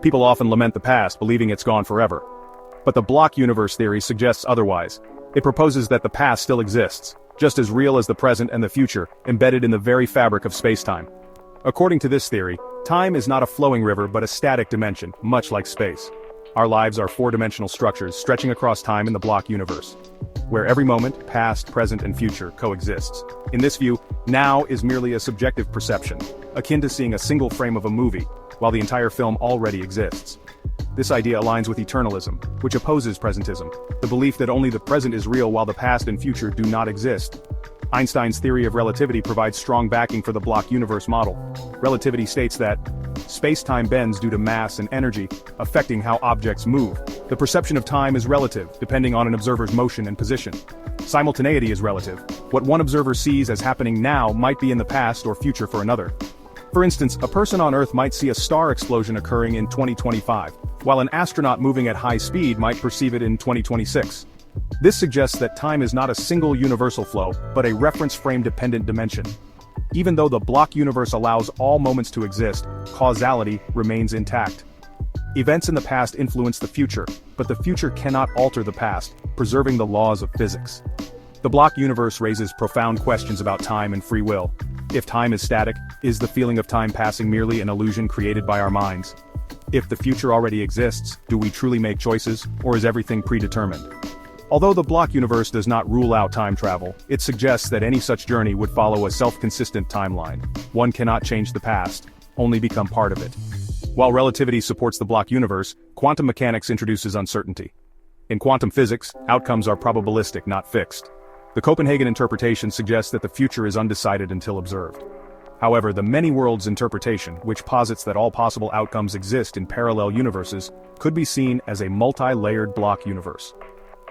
People often lament the past, believing it's gone forever. But the block universe theory suggests otherwise. It proposes that the past still exists, just as real as the present and the future, embedded in the very fabric of space-time. According to this theory, time is not a flowing river but a static dimension, much like space. Our lives are four-dimensional structures stretching across time in the block universe, where every moment, past, present, and future, coexists. In this view, now is merely a subjective perception, akin to seeing a single frame of a movie, while the entire film already exists. This idea aligns with eternalism, which opposes presentism, the belief that only the present is real while the past and future do not exist. Einstein's theory of relativity provides strong backing for the block universe model. Relativity states that space-time bends due to mass and energy, affecting how objects move. The perception of time is relative, depending on an observer's motion and position. Simultaneity is relative. What one observer sees as happening now might be in the past or future for another. For instance, a person on Earth might see a star explosion occurring in 2025, while an astronaut moving at high speed might perceive it in 2026. This suggests that time is not a single universal flow, but a reference frame-dependent dimension. Even though the block universe allows all moments to exist, causality remains intact. Events in the past influence the future, but the future cannot alter the past, preserving the laws of physics. The block universe raises profound questions about time and free will. If time is static, is the feeling of time passing merely an illusion created by our minds? If the future already exists, do we truly make choices, or is everything predetermined? Although the block universe does not rule out time travel, it suggests that any such journey would follow a self-consistent timeline. One cannot change the past, only become part of it. While relativity supports the block universe, quantum mechanics introduces uncertainty. In quantum physics, outcomes are probabilistic, not fixed. The Copenhagen interpretation suggests that the future is undecided until observed. However, the many worlds interpretation, which posits that all possible outcomes exist in parallel universes, could be seen as a multi-layered block universe.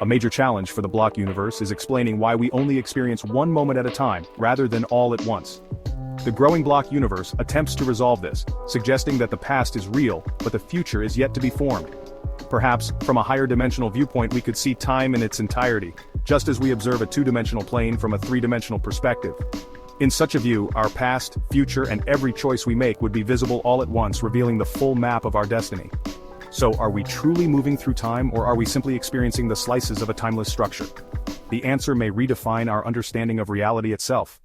A major challenge for the block universe is explaining why we only experience one moment at a time, rather than all at once. The growing block universe attempts to resolve this, suggesting that the past is real, but the future is yet to be formed. Perhaps, from a higher dimensional viewpoint, we could see time in its entirety, just as we observe a two-dimensional plane from a three-dimensional perspective. In such a view, our past, future, and every choice we make would be visible all at once, revealing the full map of our destiny. So, are we truly moving through time, or are we simply experiencing the slices of a timeless structure? The answer may redefine our understanding of reality itself.